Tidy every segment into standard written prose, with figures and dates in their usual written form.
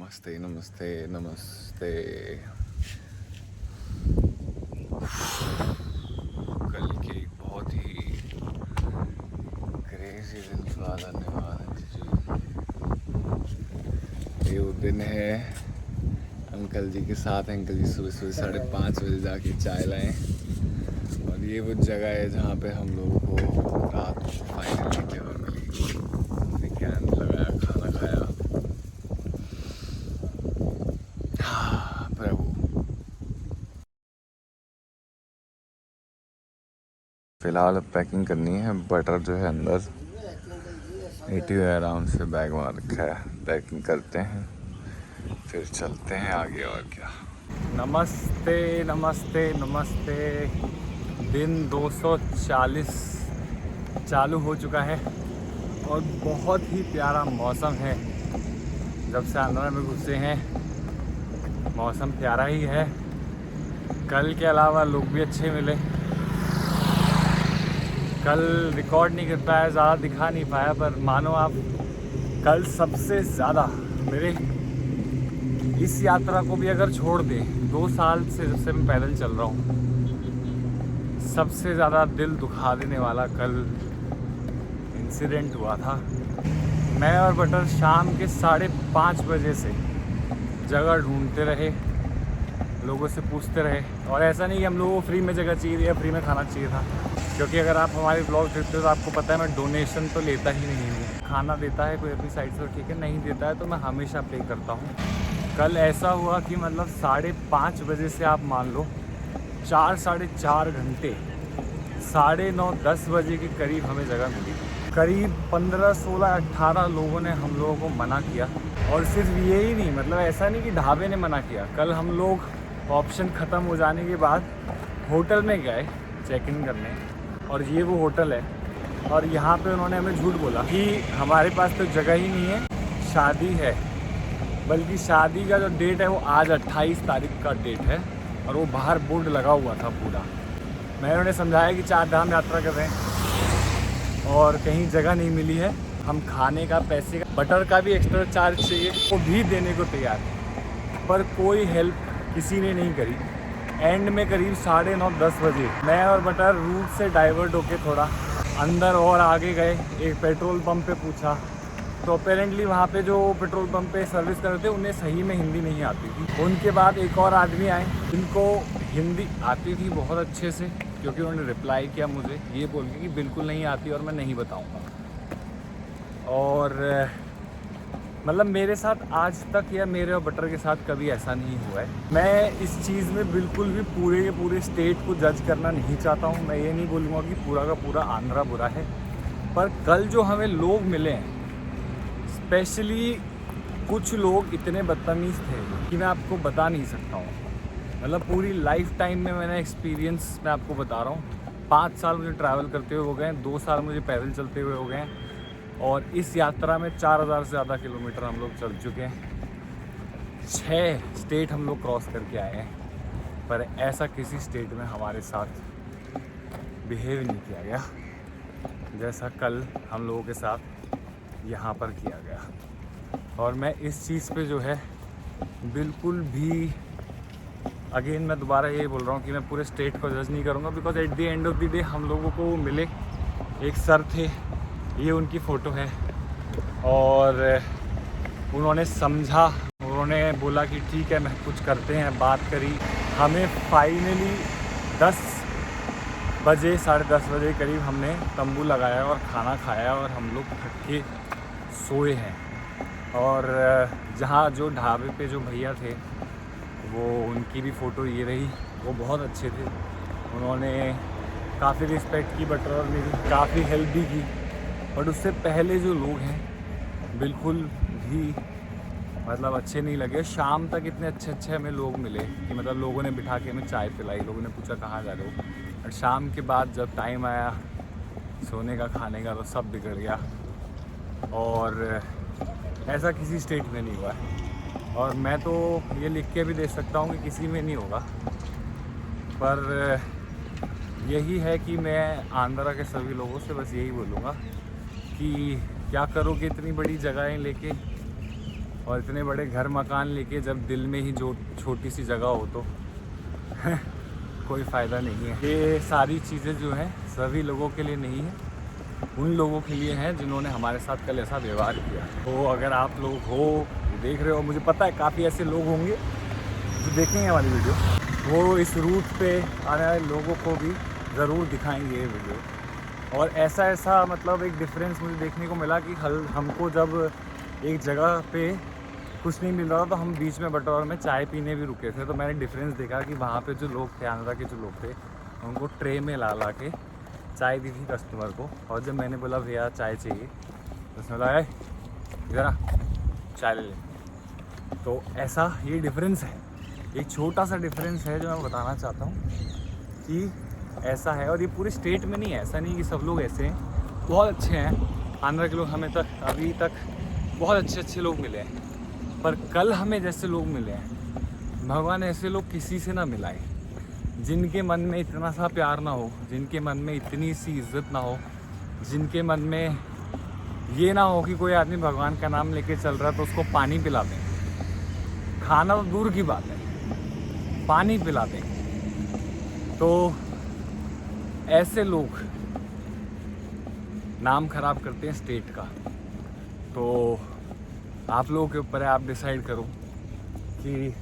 नमस्ते नमस्ते नमस्ते। कल के एक बहुत ही क्रेजी दिन बाद आने वाला है जी। ये वो दिन है अंकल जी के साथ। अंकल जी सुबह सुबह 5:30 बजे जाके चाय लाए और ये वो जगह है जहाँ पे हम लोगों को रात को फाइनली जगह मिली। हमने कैंप लगाया, खाना खाया। प्रभु फिलहाल अब पैकिंग करनी है। बटर जो है अंदर 80 अराउंड से बैग वहाँ रखा है। पैकिंग करते हैं फिर चलते हैं आगे। और क्या। नमस्ते नमस्ते नमस्ते। दिन 240 चालू हो चुका है और बहुत ही प्यारा मौसम है। जब से आंध्रा में घुसे हैं मौसम प्यारा ही है। कल के अलावा लोग भी अच्छे मिले। कल रिकॉर्ड नहीं कर पाया, ज़्यादा दिखा नहीं पाया, पर मानो आप कल सबसे ज़्यादा मेरे इस यात्रा को भी अगर छोड़ दें, 2 साल से जब से मैं पैदल चल रहा हूँ, सबसे ज़्यादा दिल दुखा देने वाला कल इंसिडेंट हुआ था। मैं और बटर शाम के 5:30 बजे से जगह ढूंढते रहे, लोगों से पूछते रहे। और ऐसा नहीं कि हम लोगों को फ्री में जगह चाहिए या फ्री में खाना चाहिए था, क्योंकि अगर आप हमारे ब्लॉग देखते हो तो आपको पता है मैं डोनेशन तो लेता ही नहीं हूँ। खाना देता है कोई अपनी साइड से तो ठीक है, नहीं देता है तो मैं हमेशा पे करता हूँ। कल ऐसा हुआ कि मतलब 5:30 बजे से आप मान लो 4 साढ़े 4 घंटे, 9:30 10 बजे के करीब हमें जगह मिली। करीब 15 16 18 लोगों ने हम लोगों को मना किया। और सिर्फ यही नहीं, मतलब ऐसा नहीं कि ढाबे ने मना किया। कल हम लोग ऑप्शन ख़त्म हो जाने के बाद होटल में गए चेक इन करने, और ये वो होटल है। और यहाँ पे उन्होंने हमें झूठ बोला कि हमारे पास तो जगह ही नहीं है, शादी है। बल्कि शादी का जो डेट है वो आज 28 तारीख का डेट है और वो बाहर बोर्ड लगा हुआ था पूरा। मैंने उन्हें समझाया कि 4 धाम यात्रा कर रहे हैं और कहीं जगह नहीं मिली है, हम खाने का, पैसे का, बटर का भी एक्स्ट्रा चार्ज चाहिए वो भी देने को तैयार है। पर कोई हेल्प किसी ने नहीं करी। एंड में करीब 9:30 10 बजे मैं और बटर रूट से डाइवर्ट होके थोड़ा अंदर और आगे गए। एक पेट्रोल पंप पे पूछा तो अपेरेंटली वहाँ पे जो पेट्रोल पंप पे सर्विस कर रहे थे उन्हें सही में हिंदी नहीं आती थी। उनके बाद एक और आदमी आए जिनको हिंदी आती थी बहुत अच्छे से, क्योंकि उन्होंने रिप्लाई किया मुझे ये बोल के कि बिल्कुल नहीं आती और मैं नहीं बताऊँगा। और मतलब मेरे साथ आज तक या मेरे और बटर के साथ कभी ऐसा नहीं हुआ है। मैं इस चीज़ में बिल्कुल भी पूरे के पूरे स्टेट को जज करना नहीं चाहता हूँ। मैं ये नहीं बोलूँगा कि पूरा का पूरा आंध्रा बुरा है, पर कल जो हमें लोग मिले हैं, स्पेशली कुछ लोग इतने बदतमीज़ थे कि मैं आपको बता नहीं सकता हूँ। मतलब पूरी लाइफ टाइम में मैंने एक्सपीरियंस मैं आपको बता रहा हूँ। 5 साल मुझे ट्रैवल करते हुए हो गए, 2 साल मुझे पैदल चलते हुए हो गए हैं, और इस यात्रा में 4000 से ज़्यादा किलोमीटर हम लोग चल चुके हैं। 6 स्टेट हम लोग क्रॉस करके आए हैं, पर ऐसा किसी स्टेट में हमारे साथ बिहेव नहीं किया गया जैसा कल हम लोगों के साथ यहाँ पर किया गया। और मैं इस चीज़ पे जो है बिल्कुल भी, अगेन मैं दोबारा यही बोल रहा हूँ कि मैं पूरे स्टेट को जज नहीं करूँगा, because at the end of the day हम लोगों को मिले एक सर थे, ये उनकी फ़ोटो है, और उन्होंने समझा, उन्होंने बोला कि ठीक है मैं कुछ करते हैं, बात करी। हमें फाइनली 10 बजे 10:30 बजे करीब हमने तंबू लगाया और खाना खाया और हम लोग थक के सोए हैं। और जहाँ जो ढाबे पे जो भैया थे वो, उनकी भी फ़ोटो ये रही। वो बहुत अच्छे थे, उन्होंने काफ़ी रिस्पेक्ट की बटर और मेरी, काफ़ी हेल्प भी की। बट उससे पहले जो लोग हैं बिल्कुल भी मतलब अच्छे नहीं लगे। शाम तक इतने अच्छे अच्छे हमें लोग मिले कि मतलब लोगों ने बिठा के हमें चाय पिलाई, लोगों ने पूछा कहाँ जा रहे हो। और शाम के बाद जब टाइम आया सोने का, खाने का, तो सब बिगड़ गया। और ऐसा किसी स्टेट में नहीं हुआ है, और मैं तो ये लिख के भी दे सकता हूँ कि किसी में नहीं होगा। पर यही है कि मैं आंध्रा के सभी लोगों से बस यही बोलूँगा कि क्या करोगे इतनी बड़ी जगहें लेके, और इतने बड़े घर मकान लेके जब दिल में ही जो छोटी सी जगह हो तो कोई फ़ायदा नहीं है। ये सारी चीज़ें जो हैं सभी लोगों के लिए नहीं है, उन लोगों के लिए हैं जिन्होंने हमारे साथ कल ऐसा व्यवहार किया। तो अगर आप लोग हो, देख रहे हो, मुझे पता है काफ़ी ऐसे लोग होंगे जो देखेंगे हमारी वीडियो, वो इस रूट पे आने वाले लोगों को भी ज़रूर दिखाएंगे ये वीडियो। और ऐसा मतलब एक डिफरेंस मुझे देखने को मिला कि हमको जब एक जगह पे कुछ नहीं मिल रहा था तो हम बीच में बटौर में चाय पीने भी रुके थे, तो मैंने डिफरेंस देखा कि वहाँ पे जो लोग थे, आंध्रा के जो लोग थे, उनको ट्रे में ला के चाय दी थी कस्टमर को। और जब मैंने बोला भैया चाय चाहिए तो उसने बोला ज़रा चाय ले ले। तो ऐसा ये डिफरेंस है, एक छोटा सा डिफरेंस है जो मैं बताना चाहता हूँ कि ऐसा है। और ये पूरे स्टेट में नहीं है, ऐसा नहीं कि सब लोग ऐसे हैं, बहुत अच्छे हैं आंध्रा के लोग। हमें अभी तक बहुत अच्छे लोग मिले हैं, पर कल हमें जैसे लोग मिले हैं, भगवान ऐसे लोग किसी से ना मिलाए, जिनके मन में इतना सा प्यार ना हो, जिनके मन में इतनी सी इज्जत ना हो, जिनके मन में ये ना हो कि कोई आदमी भगवान का नाम लेके चल रहा है तो उसको पानी पिला दें, खाना तो दूर की बात है, पानी पिला दें। तो ऐसे लोग नाम खराब करते हैं स्टेट का। तो आप लोगों के ऊपर है, आप डिसाइड करो कि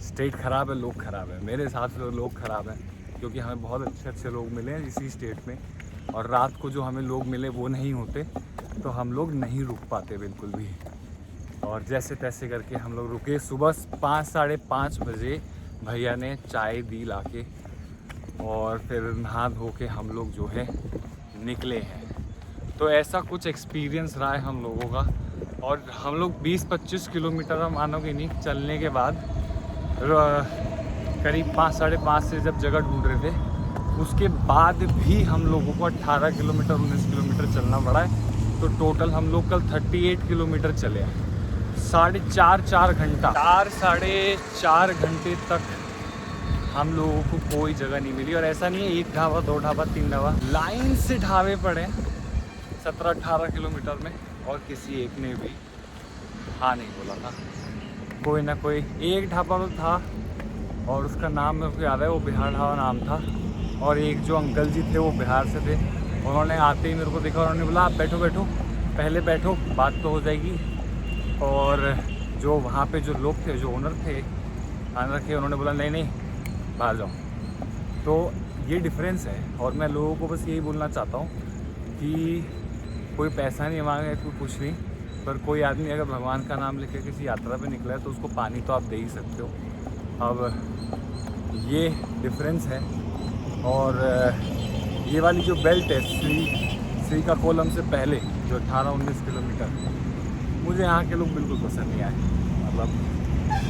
स्टेट ख़राब है, लोग ख़राब है। मेरे हिसाब से लोग ख़राब हैं, क्योंकि हमें बहुत अच्छे लोग मिले हैं इसी स्टेट में, और रात को जो हमें लोग मिले वो नहीं होते तो हम लोग नहीं रुक पाते बिल्कुल भी। और जैसे तैसे करके हम लोग रुके। सुबह 5 साढ़े 5 बजे भैया ने चाय दी लाके, और फिर नहा धो के हम लोग जो है निकले हैं। तो ऐसा कुछ एक्सपीरियंस रहा है हम लोगों का। और हम लोग 20-25 किलोमीटर, हम मानोगे नहीं, चलने के बाद करीब 5 साढ़े 5 से जब जगह ढूंढ रहे थे, उसके बाद भी हम लोगों को 18 किलोमीटर 19 किलोमीटर चलना पड़ा है। तो टोटल हम लोग कल 38 किलोमीटर चले हैं, 4.5 घंटा, 4-4.5 घंटे तक हम लोगों को कोई जगह नहीं मिली। और ऐसा नहीं है 1 ढाबा 2 ढाबा 3 ढाबा, लाइन से ढाबे पड़े 17-18 किलोमीटर में, और किसी एक ने भी हाँ नहीं बोला था। कोई ना कोई एक ढाबा तो था, और उसका नाम मेरे को याद है, वो बिहार ढाबा नाम था। और एक जो अंकल जी थे वो बिहार से थे, उन्होंने आते ही मेरे को देखा, उन्होंने बोला आप बैठो पहले बैठो, बात तो हो जाएगी। और जो वहाँ पे जो लोग थे, जो ओनर थे आंध्रा के, उन्होंने बोला नहीं बाहर जाओ। तो ये डिफरेंस है। और मैं लोगों को बस यही बोलना चाहता हूँ कि कोई पैसा नहीं मांगे, कोई कुछ नहीं, पर कोई आदमी अगर भगवान का नाम लेकर किसी यात्रा पे निकला है तो उसको पानी तो आप दे ही सकते हो। अब ये डिफरेंस है। और ये वाली जो बेल्ट है श्रीकाकुलम से पहले जो 18-19 किलोमीटर, मुझे यहाँ के लोग बिल्कुल पसंद नहीं आए, मतलब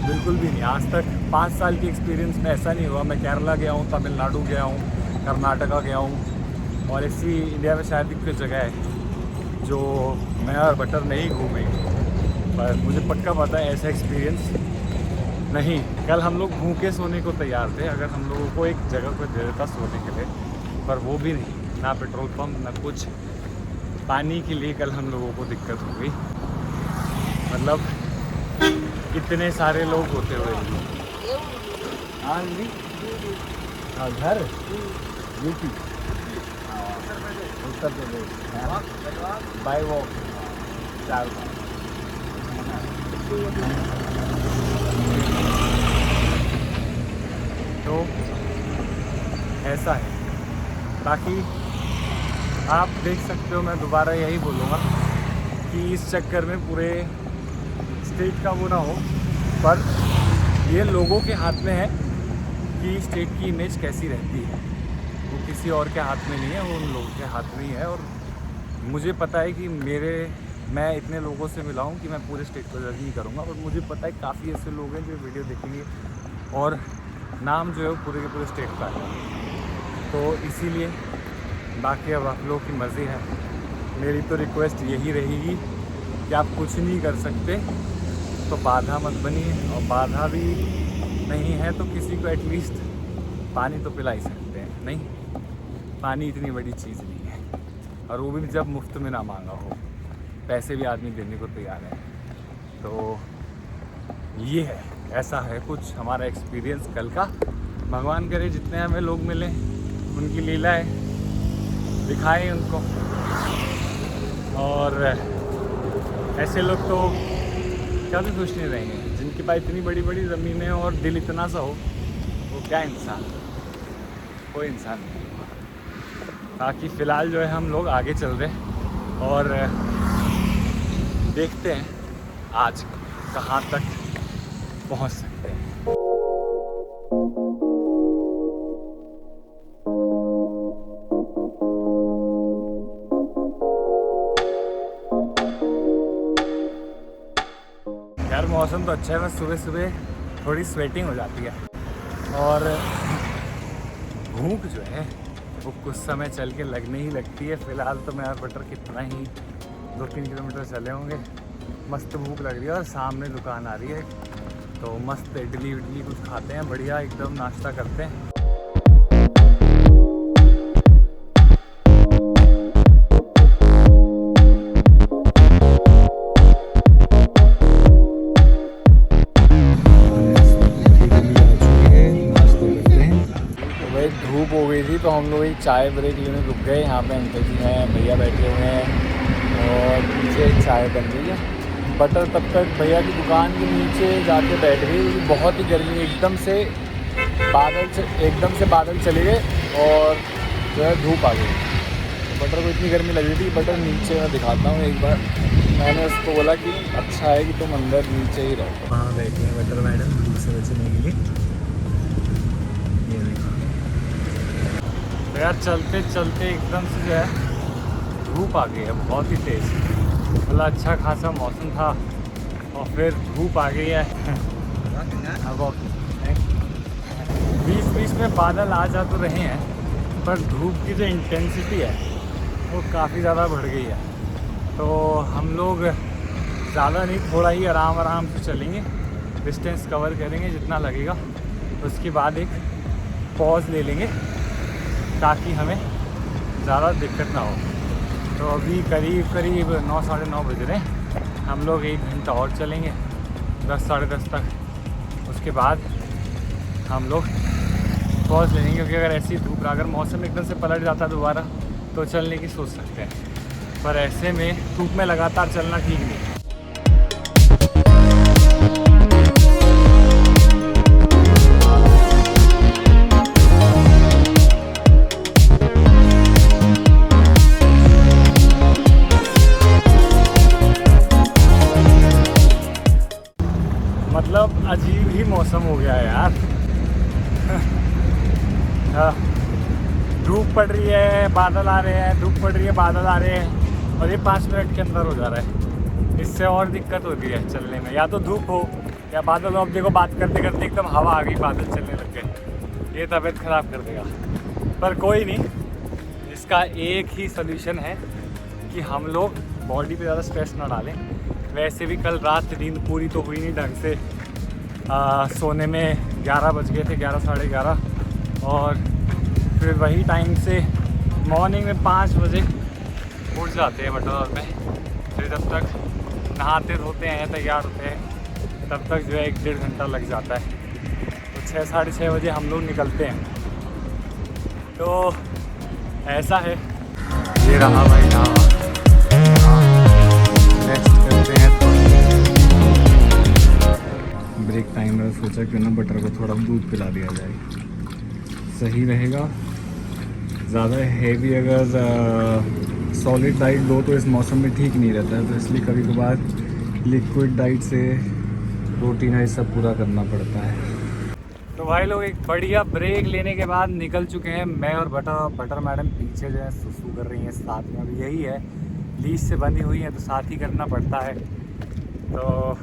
बिल्कुल भी नहीं। आज तक 5 साल की एक्सपीरियंस में ऐसा नहीं हुआ। मैं केरला गया हूँ, तमिलनाडु गया हूँ, कर्नाटका गया हूँ, और ऐसी इंडिया में शायद ही कुछ जगह है जो मैं और बटर नहीं घूमे, पर मुझे पक्का पता है ऐसा एक्सपीरियंस नहीं। कल हम लोग भूखे सोने को तैयार थे अगर हम लोगों को एक जगह पर दे देता सोने के लिए, पर वो भी नहीं, ना पेट्रोल पंप ना कुछ। पानी के लिए कल हम लोगों को दिक्कत हो गई, मतलब इतने सारे लोग होते हुए। हाँ जी, हाँ घर UP, Uttar Pradesh, bye walk 4 तो ऐसा है। बाकी आप देख सकते हो, मैं दोबारा यही बोलूँगा कि इस चक्कर में पूरे स्टेट का वो ना हो, पर ये लोगों के हाथ में है कि स्टेट की इमेज कैसी रहती है। वो किसी और के हाथ में नहीं है, वो उन लोगों के हाथ में ही है। और मुझे पता है कि मैं इतने लोगों से मिला हूँ कि मैं पूरे स्टेट को जज नहीं करूँगा, और मुझे पता है काफ़ी ऐसे लोग हैं जो वीडियो देखेंगे और नाम जो है वो पूरे के पूरे स्टेट का है। तो इसीलिए बाकी अब आप लोगों की मर्ज़ी है। मेरी तो रिक्वेस्ट यही रहेगी कि आप कुछ नहीं कर सकते तो बाधा मत बनिए, और बाधा भी नहीं है तो किसी को एटलीस्ट पानी तो पिला ही सकते हैं। नहीं, पानी इतनी बड़ी चीज़ नहीं है, और वो भी जब मुफ्त में ना मांगा हो, पैसे भी आदमी देने को तैयार है। तो ये है, ऐसा है कुछ हमारा एक्सपीरियंस कल का। भगवान करे जितने हमें लोग मिले उनकी लीलाएं दिखाएं उनको, और ऐसे लोग तो कभी खुश नहीं रहेंगे जिनके पास इतनी बड़ी बड़ी ज़मीनें और दिल इतना सा हो, वो क्या इंसान, कोई इंसान नहीं। बाकी फ़िलहाल जो है हम लोग आगे चल रहे और देखते हैं आज कहाँ तक पहुँच सकते हैं। यार मौसम तो अच्छा है, बस सुबह सुबह थोड़ी स्वेटिंग हो जाती है और भूख जो है वो कुछ समय चल के लगने ही लगती है। फ़िलहाल तो मैं और बटर कितना ही 2-3 किलोमीटर चले होंगे, मस्त भूख लग रही है और सामने दुकान आ रही है, तो मस्त इडली विडली कुछ खाते हैं, बढ़िया एकदम नाश्ता करते हैं। धूप हो गई थी तो हम लोग एक चाय ब्रेक लेने रुक गए। यहाँ पे अंकल जी हैं, भैया बैठे हुए हैं और पीछे चाय बन रही है। बटर तब तक भैया की दुकान के नीचे जाके बैठ गई क्योंकि बहुत ही गर्मी, एकदम से बादल चले गए और जो है धूप आ गई। बटर को इतनी गर्मी लग रही थी। बटर नीचे मैं दिखाता हूँ एक बार, मैंने उसको बोला कि अच्छा है कि तुम अंदर नीचे ही रहो। वहाँ बैठी हैं बटर मैडम धूप से बचने के लिए। ये देखो यार, चलते चलते एकदम से जो है धूप आ गई है बहुत ही तेज़। मतलब अच्छा खासा मौसम था और फिर धूप आ गई है। अब बीच में बादल आ जा तो रहे हैं, पर धूप की जो इंटेंसिटी है वो काफ़ी ज़्यादा बढ़ गई है। तो हम लोग ज़्यादा नहीं, थोड़ा ही आराम से चलेंगे, डिस्टेंस कवर करेंगे जितना लगेगा, उसके बाद एक पॉज ले लेंगे ताकि हमें ज़्यादा दिक्कत ना हो। तो अभी करीब 9 साढ़े 9 बज रहे हैं। हम लोग 1 घंटा और चलेंगे 10 साढ़े 10 तक। उसके बाद हम लोग पॉज लेंगे क्योंकि अगर ऐसी धूप, अगर मौसम एकदम से पलट जाता दोबारा तो चलने की सोच सकते हैं, पर ऐसे में धूप में लगातार चलना ठीक नहीं। मतलब अजीब ही मौसम हो गया है यार। धूप पड़ रही है, बादल आ रहे हैं, धूप पड़ रही है, बादल आ रहे हैं, और ये 5 मिनट के अंदर हो जा रहा है। इससे और दिक्कत होती है चलने में, या तो धूप हो या बादल हो। अब देखो बात करते करते एकदम हवा आ गई, बादल चलने लग गए, ये तबीयत ख़राब कर देगा। पर कोई नहीं, इसका एक ही सल्यूशन है कि हम लोग बॉडी पे ज़्यादा स्ट्रेस ना डालें। वैसे भी कल रात नींद पूरी तो हुई नहीं ढंग से, सोने में 11 बज गए थे, 11 साढ़े 11, और फिर वही टाइम से मॉर्निंग में 5 बजे उठ जाते हैं बटर और में। फिर जब तक नहाते धोते हैं, तैयार होते हैं, तब तक जो है 1-1.5 घंटा लग जाता है। तो 6 साढ़े 6 बजे हम लोग निकलते हैं। तो ऐसा है, ये रहा भाई ढाबा। रेस्ट करते हैं, तो ब्रेक टाइम में सोचा क्यों ना बटर को थोड़ा दूध पिला दिया जाए, सही रहेगा। ज़्यादा हेवी अगर सॉलिड डाइट दो तो इस मौसम में ठीक नहीं रहता है, तो इसलिए कभी कभार लिक्विड डाइट से प्रोटीन है सब पूरा करना पड़ता है। तो भाई लोग एक बढ़िया ब्रेक लेने के बाद निकल चुके हैं। मैं और बटर मैडम पीछे जो है सुसु कर रही हैं साथ में। अब यही है, लीज से बंधी हुई है तो साथ ही करना पड़ता है। तो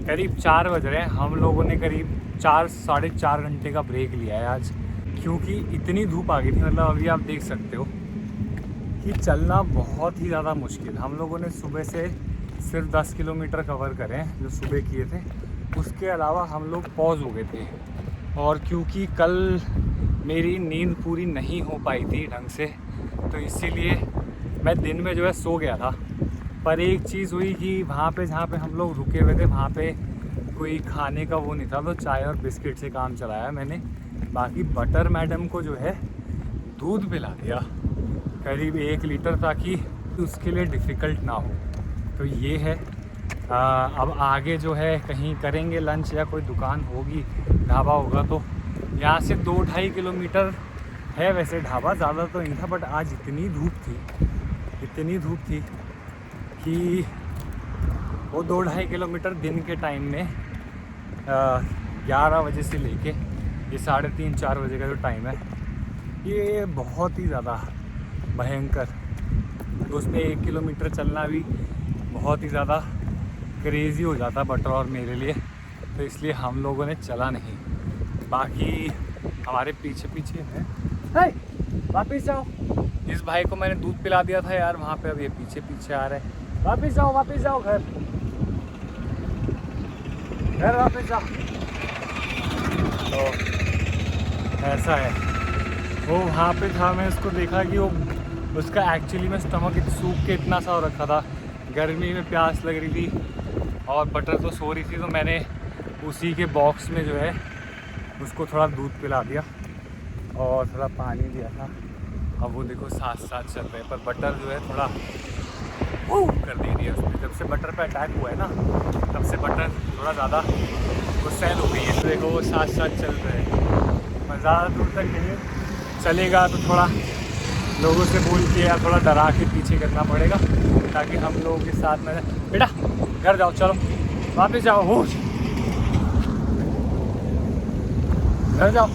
करीब 4 बज रहे हैं, हम लोगों ने करीब 4 साढ़े 4 घंटे का ब्रेक लिया है आज, क्योंकि इतनी धूप आ गई थी। मतलब अभी आप देख सकते हो कि चलना बहुत ही ज़्यादा मुश्किल। हम लोगों ने सुबह से सिर्फ 10 किलोमीटर कवर करे हैं जो सुबह किए थे, उसके अलावा हम लोग पॉज हो गए थे। और क्योंकि कल मेरी नींद पूरी नहीं हो पाई थी ढंग से, तो इसीलिए मैं दिन में जो है सो गया था। पर एक चीज़ हुई कि वहाँ पे जहाँ पे हम लोग रुके हुए थे वहाँ पे कोई खाने का वो नहीं था, तो चाय और बिस्किट से काम चलाया मैंने। बाकी बटर मैडम को जो है दूध पिला दिया करीब 1 लीटर, ताकि उसके लिए डिफ़िकल्ट ना हो। तो ये है। अब आगे जो है कहीं करेंगे लंच या कोई दुकान होगी, ढाबा होगा, तो यहाँ से 2-2.5 किलोमीटर है वैसे ढाबा, ज़्यादा तो नहीं था। बट आज इतनी धूप थी कि वो 2-2.5 किलोमीटर दिन के टाइम में 11 बजे से लेके ये 3:30-4 बजे का जो टाइम है, ये बहुत ही ज़्यादा भयंकर। तो उसमें 1 किलोमीटर चलना भी बहुत ही ज़्यादा क्रेज़ी हो जाता बटर और मेरे लिए, तो इसलिए हम लोगों ने चला नहीं। बाकी हमारे पीछे है, वापिस जाओ। इस भाई को मैंने दूध पिला दिया था यार वहाँ पे, अब ये पीछे आ रहे हैं। वापिस जाओ घर वापिस जाओ। तो ऐसा है। वो वहाँ पे था, मैं उसको देखा कि वो उसका एक्चुअली में स्टमक सूख के इतना सा हो रखा था, गर्मी में प्यास लग रही थी और बटर तो सो रही थी, तो मैंने उसी के बॉक्स में जो है उसको थोड़ा दूध पिला दिया और थोड़ा पानी दिया था। अब वो देखो साथ चल रहे हैं, पर बटर जो है थोड़ा कर दे रही है उसमें। जब से बटर पे अटैक हुआ है ना, तब से बटर थोड़ा ज़्यादा वो सैल हो गई है। तो देखो वो साथ चल रहे हैं। मैं ज़्यादा दूर तक नहीं चलेगा तो थोड़ा लोगों से बोल के या थोड़ा डरा के पीछे करना पड़ेगा, ताकि हम लोगों के साथ में। बेटा घर जाओ, चलो वापस जाओ, होश घर जाओ,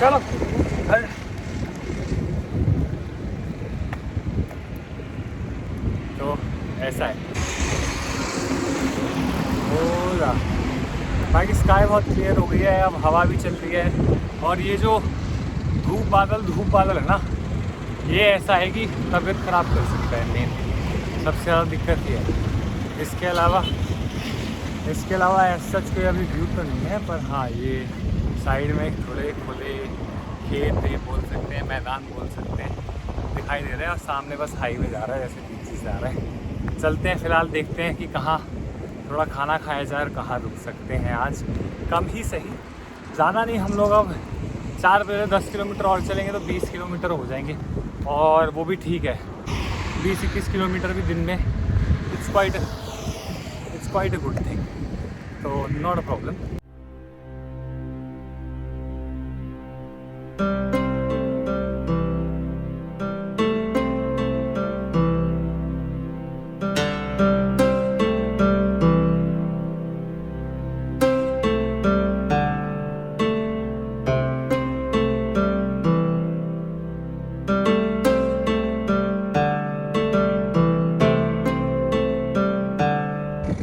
चलो घर। तो ऐसा है। होगा। बाकी स्काई बहुत क्लियर हो गई है, अब हवा भी चल रही है, और ये जो धूप बादल है ना, ये ऐसा है कि तबीयत ख़राब कर सकता है। मेन सबसे ज़्यादा दिक्कत ये है। इसके अलावा ऐसा कोई अभी व्यू तो नहीं है, पर हाँ ये साइड में थोड़े खुले खेत बोल सकते हैं, मैदान बोल सकते हैं, दिखाई दे रहे हैं। और सामने बस हाईवे जा रहा है, जैसे पीछे से जा रहा है। चलते हैं फ़िलहाल, देखते हैं कि कहाँ थोड़ा खाना खाया जाए और कहाँ रुक सकते हैं। आज कम ही सही, ज़्यादा नहीं। हम लोग अब 4 बजे 10 किलोमीटर और चलेंगे तो 20 किलोमीटर हो जाएंगे, और वो भी ठीक है। 20-21 किलोमीटर भी दिन में it's quite a good thing, तो नॉट अ प्रॉब्लम।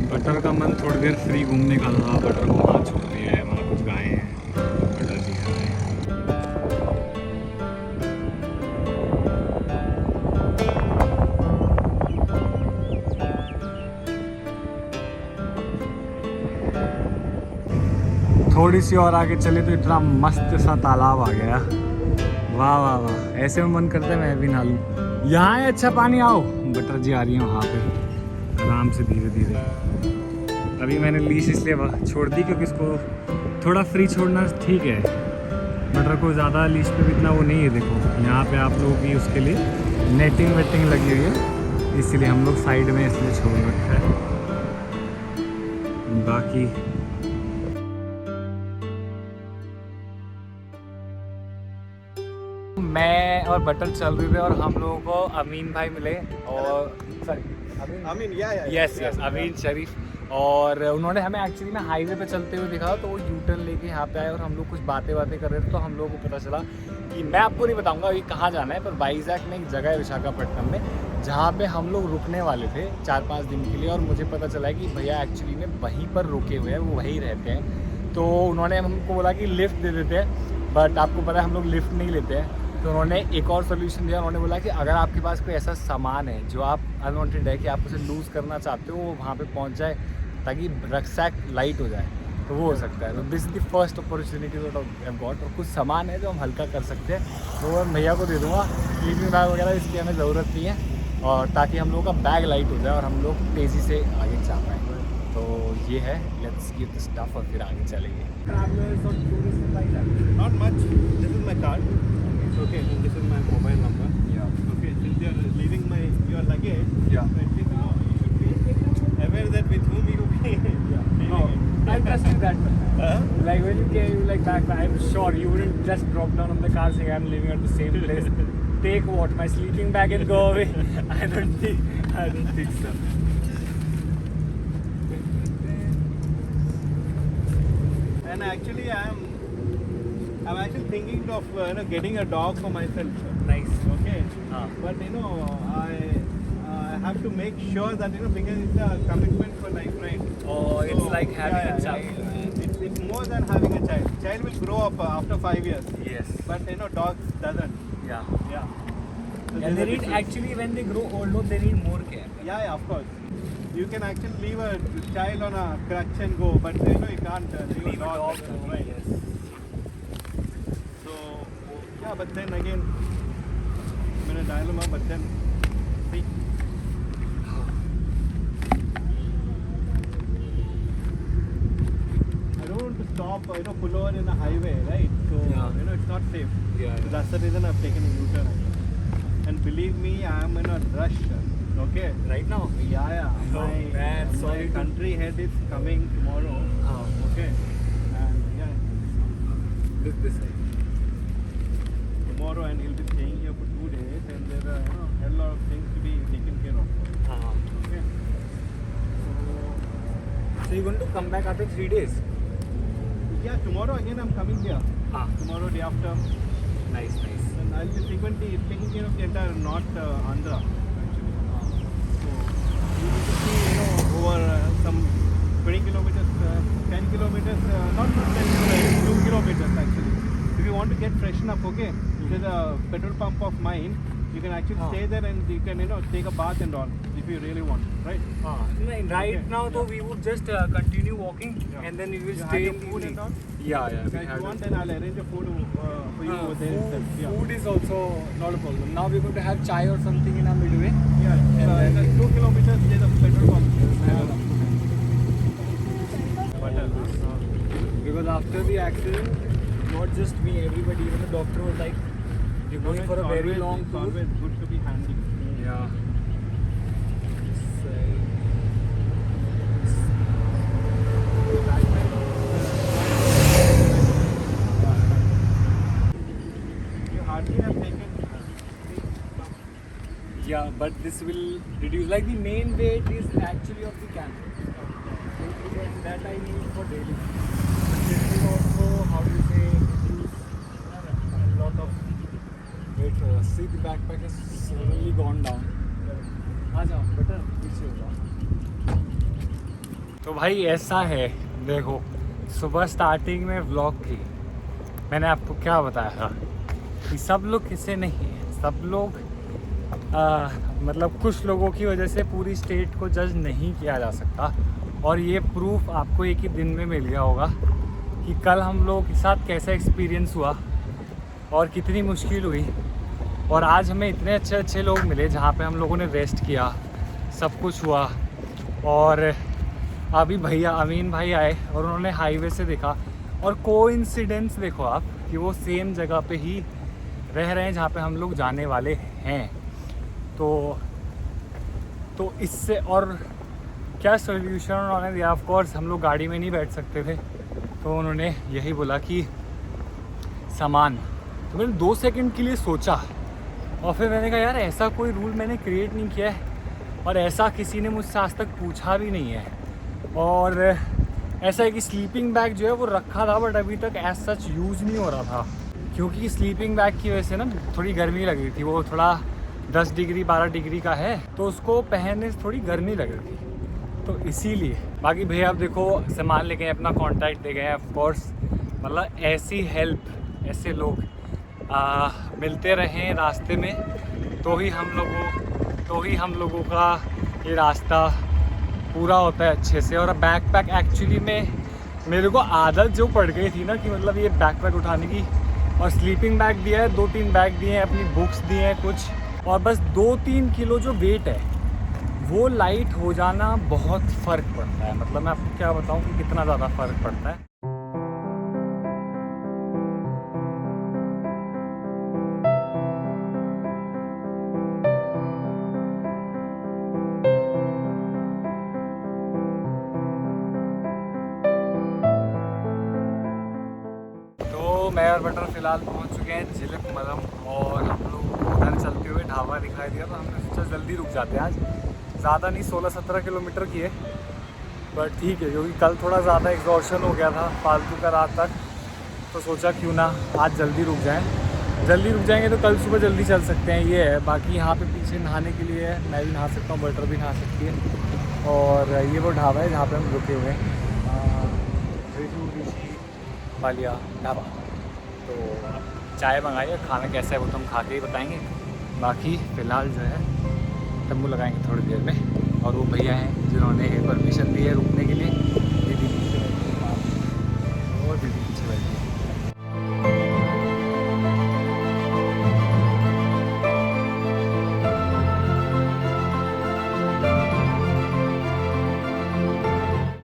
बटर का मन थोड़ी देर फ्री घूमने का था, बटर को वहाँ छोड़ दिया है, वहाँ कुछ गायें हैं, बटर जी है। थोड़ी सी और आगे चले तो इतना मस्त सा तालाब आ गया। वाह वाह वाह, ऐसे में मन करता है मैं भी नहा लूँ। यहाँ है अच्छा पानी, आओ। बटर जी आ रही है वहाँ पे आराम से धीरे धीरे। अभी मैंने लीश इसलिए छोड़ दी क्योंकि इसको थोड़ा फ्री छोड़ना ठीक है। बटर को ज़्यादा लीश पे भी इतना वो नहीं है। देखो यहाँ पे आप लोगों की उसके लिए नेटिंग वेटिंग लगी हुई है, इसीलिए हम लोग साइड में इसलिए छोड़ रखा है। बाकी मैं और बटर चल रहे थे और हम लोगों को अमीन भाई मिले, और अमीन शरीफ, और उन्होंने हमें एक्चुअली ना हाईवे पे चलते हुए दिखा, तो वो यू टर्न लेके यहाँ पे आए और हम लोग कुछ बातें कर रहे थे। तो हम लोगों को पता चला कि मैं आपको नहीं बताऊंगा अभी कहाँ जाना है, पर वाइजैक में एक जगह है विशाखापट्टनम में, जहाँ पे हम लोग रुकने वाले थे 4-5 दिन के लिए। और मुझे पता चला कि भैया एक्चुअली में वहीं पर रुके हुए हैं, वो वहीं रहते हैं। तो उन्होंने हमको बोला कि लिफ्ट दे देते हैं, बट आपको पता है हम लोग लिफ्ट नहीं लेते हैं। तो उन्होंने एक और सोल्यूशन दिया। उन्होंने बोला कि अगर आपके पास कोई ऐसा सामान है जो आप अनवांटेड है कि आप उसे लूज़ करना चाहते हो, वो वहाँ पे पहुँच जाए ताकि रक्सैक लाइट हो जाए, तो वो हो सकता है। तो this is the first opportunity that I have got. और कुछ सामान है जो हम हल्का कर सकते हैं, तो वो भैया को दे दूँगा। स्लीपिंग बैग वगैरह इसकी हमें ज़रूरत नहीं है। और ताकि हम लोगों का बैग लाइट हो जाए और हम लोग तेज़ी से आगे जा पाएँ। तो ये है, लेट्स गिव द स्टफ और फिर आगे चलेंगे। Not much. This is my card. Okay, and this is my mobile number. Yeah. Okay, since you are leaving your luggage, Yeah. so at least you should be aware that with whom you be leaving No, it. I trust you that much. Huh? Like when you came like back, I'm sure you wouldn't just drop down on the car saying I'm living at the same place. Take what? My sleeping bag and go away? I don't think so. And actually, I'm actually thinking of getting a dog for myself. Nice. Okay, Ah. but I have to make sure that because it's a commitment for life, right? Oh, it's like having a yeah, child. It's more than having a child. Child will grow up after 5 years, Yes. but dogs doesn't. Yeah. Yeah. So And there's they a need difference. actually when they grow older, they need more care. Yeah, of course. You can actually leave a child on a crutch and go, but you can't leave a dog. like that, right? Yes. So yeah, but then again, I'm in a dilemma. But then, see, I don't want to stop, pull over in a highway, right? So Yeah. it's not safe. Yeah. So that's the reason I've taken a U-turn. And believe me, I am in a rush. Okay. Right now. Yeah. Oh, man, my sorry to- country head is coming tomorrow. Okay. And yeah, This side. tomorrow, and he'll be staying here for 2 days, and there are a lot of things to be taken care of. Okay. So you're going to come back after 3 days? Yeah, tomorrow again I'm coming here. Tomorrow, day after, Nice. and I'll be frequently taking care of the entire North Andhra. Actually. So you need to see, over some 20 kilometers, 10 kilometers, not 10 kilometers, 2 kilometers actually. If you want to get freshen up, okay, there's a petrol pump of mine. You can actually stay there and you can, take a bath and all if you really want, right? Right Okay. now, though, we would just continue walking Yeah. and then we will You stay have in your the food evening. and all? Yeah. If you want, then I'll arrange a food for you over there itself. Yeah. Food is also not a problem. Now we're going to have chai or something in our midway. Yeah, And then- 2 kilometers there's a petrol pump. Butter. Because after the accident, not just me, everybody, even the doctor was like, you're going for a very long It's tour. always good to be handy. Yeah. You hardly have taken. Yeah, but this will reduce. Like the main weight is actually of the camera. Because that I need for daily. But this will also, how do you say, reduce a lot of weight for us. See, the backpack has suddenly gone down. आ जाओ बेटा पीछे हो जाओ। तो भाई ऐसा है, देखो सुबह स्टार्टिंग में व्लॉग की मैंने आपको क्या बताया था कि सब लोग किसे नहीं है, सब लोग मतलब कुछ लोगों की वजह से पूरी स्टेट को जज नहीं किया जा सकता। और ये प्रूफ आपको एक ही दिन में मिल गया होगा कि कल हम लोगों के साथ कैसा एक्सपीरियंस हुआ और कितनी मुश्किल हुई। और आज हमें इतने अच्छे लोग मिले जहाँ पे हम लोगों ने रेस्ट किया, सब कुछ हुआ। और अभी भैया अमीन भाई आए और उन्होंने हाईवे से देखा और कोइंसिडेंस देखो आप कि वो सेम जगह पे ही रह रहे हैं जहाँ पे हम लोग जाने वाले हैं। तो इससे और क्या सोल्यूशन उन्होंने दिया, ऑफ कोर्स हम लोग गाड़ी में नहीं बैठ सकते थे, तो उन्होंने यही बोला कि सामान। तो मैंने 2 सेकंड के लिए सोचा और फिर मैंने कहा यार ऐसा कोई रूल मैंने क्रिएट नहीं किया है और ऐसा किसी ने मुझसे आज तक पूछा भी नहीं है। और ऐसा है कि स्लीपिंग बैग जो है वो रखा था बट अभी तक एज सच यूज़ नहीं हो रहा था, क्योंकि स्लीपिंग बैग की वजह से ना थोड़ी गर्मी लग रही थी। वो थोड़ा 10 डिग्री 12 डिग्री का है, तो उसको पहनने से थोड़ी गर्मी लग रही थी, तो इसीलिए। बाकी भैया आप देखो सामान ले गए, अपना कॉन्टैक्ट दे गए, ऑफ कोर्स मतलब ऐसी हेल्प, ऐसे लोग मिलते रहें रास्ते में तो ही हम लोगों का ये रास्ता पूरा होता है अच्छे से। और बैकपैक एक्चुअली में मेरे को आदत जो पड़ गई थी ना कि मतलब ये बैकपैक उठाने की, और स्लीपिंग बैग दिया है, 2-3 बैग दिए हैं, अपनी बुक्स दिए हैं कुछ, और बस 2-3 किलो जो वेट है वो लाइट हो जाना बहुत फ़र्क पड़ता है। मतलब मैं आपको क्या बताऊं कि कितना ज़्यादा फ़र्क पड़ता है। तो मैं और बटर फ़िलहाल पहुंच चुके हैं झिलिक मलम, और हम लोग उधर चलते हुए ढाबा दिखाई दिया, तो हमने सोचा जल्दी रुक जाते हैं आज। ज़्यादा नहीं, 16-17 किलोमीटर की है, पर ठीक है क्योंकि कल थोड़ा ज़्यादा एग्जॉर्शन हो गया था फालतू का रात तक, तो सोचा क्यों ना आज जल्दी रुक जाएं। जल्दी रुक जाएंगे तो कल सुबह जल्दी चल सकते हैं, ये है। बाकी यहाँ पे पीछे नहाने के लिए है, मैं भी नहा सकता हूँ, बटर भी नहा सकती है। और ये वो ढाबा है जहाँ पे हम रुके हुए हैं, वालिया ढाबा। तो चाय मंगाइए, खाना कैसा है वो तो हम खा के ही बताएँगे। बाकी फ़िलहाल जो है तंबू लगाएंगे थोड़ी देर में, और वो भैया हैं जिन्होंने परमिशन दी है रुकने के लिए, दीदी पीछे बैठी है, और दीदी पीछे बैठी है।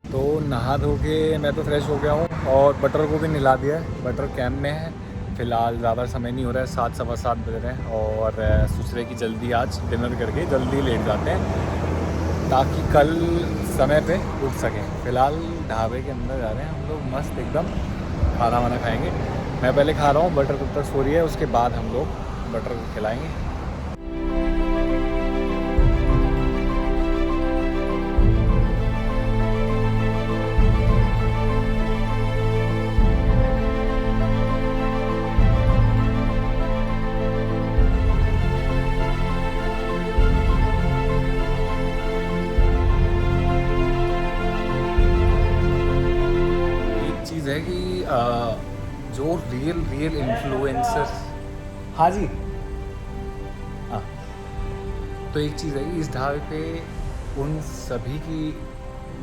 तो नहा धो के मैं तो फ्रेश हो गया हूँ, और बटर को भी नहला दिया है। बटर कैंप में है फ़िलहाल, ज़्यादा समय नहीं हो रहा है, 7 सवा 7 बज रहे हैं, और सोच रहे कि जल्दी आज डिनर करके जल्दी लेट जाते हैं ताकि कल समय पे उठ सकें। फ़िलहाल ढाबे के अंदर जा रहे हैं हम लोग, मस्त एकदम खाना वाना खाएंगे। मैं पहले खा रहा हूँ, बटर तब तक सो रही है, उसके बाद हम लोग बटर को खिलाएँगे। है कि जो रियल इन्फ्लुएंसर्स, हाँ जी हाँ, तो एक चीज़ है कि इस ढाबे पे उन सभी की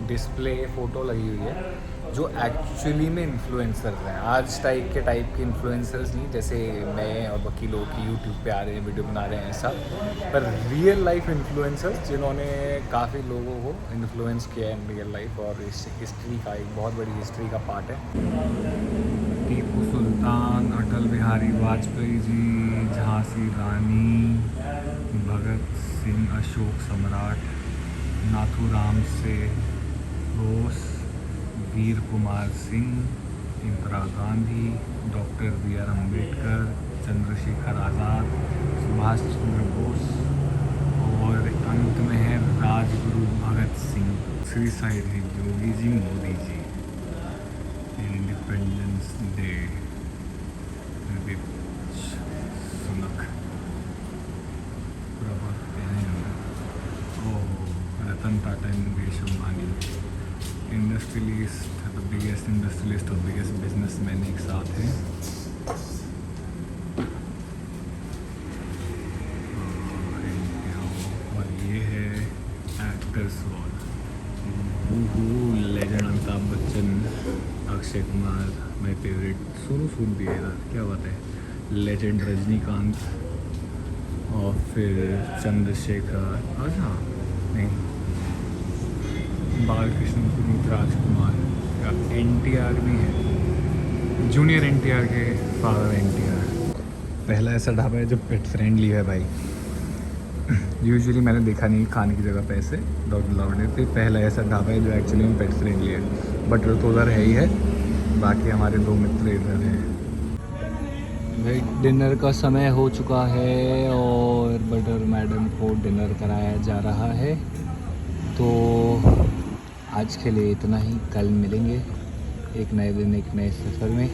डिस्प्ले फ़ोटो लगी हुई है जो एक्चुअली में इन्फ्लुएंसर हैं। आज टाइप के इन्फ्लुएंसर्स नहीं, जैसे मैं और बाकी लोग की यूट्यूब पे आ रहे हैं, वीडियो बना रहे हैं ऐसा, पर रियल लाइफ इन्फ्लुएंसर्स जिन्होंने काफ़ी लोगों को इन्फ्लुएंस किया है इन रियल लाइफ, और इस हिस्ट्री का एक बहुत बड़ी हिस्ट्री का पार्ट है। टीपू सुल्तान, अटल बिहारी वाजपेयी जी, झांसी रानी, भगत सिंह, अशोक सम्राट, नाथूराम से बोस, वीर कुमार सिंह, इंदिरा गांधी, डॉक्टर B.R. अम्बेडकर, चंद्रशेखर आज़ाद, सुभाष चंद्र बोस, और अंत में है राजगुरु भगत सिंह। श्री साइड है Yogi ji, Modi ji, independence day, Sunak, Ratan Tata, Mukesh Ambani, industrialist, the biggest industrialist और बिगेस्ट बिजनेसमैन एक साथ हैं। और ये है actors wall, legend Amitabh Bachchan, Akshay Kumar, my favourite Sonu Sood भी है, क्या बात है, लेजेंड रजनीकांत, और फिर चंद्रशेखर, अच्छा नहीं, बालकृष्ण, पुनीत राजकुमार का, NTR भी है, जूनियर NTR के फादर NTR। पहला ऐसा ढाबा है जो पेट फ्रेंडली है भाई। यूजुअली मैंने देखा नहीं खाने की जगह पे ऐसे डॉग लौटे थे, पहला ऐसा ढाबा है जो एक्चुअली में पेट फ्रेंडली है। बटर तो उधर है ही है, बाकी हमारे 2 मित्र इधर हैं। भाई डिनर का समय हो चुका है, और बटर मैडम को डिनर कराया जा रहा है। तो आज के लिए इतना ही, कल मिलेंगे एक नए दिन एक नए सफ़र में।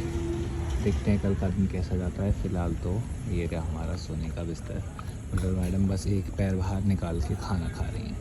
देखते हैं कल का दिन कैसा जाता है। फ़िलहाल तो ये रहा हमारा सोने का बिस्तर। बटर मैडम बस एक पैर बाहर निकाल के खाना खा रही हैं।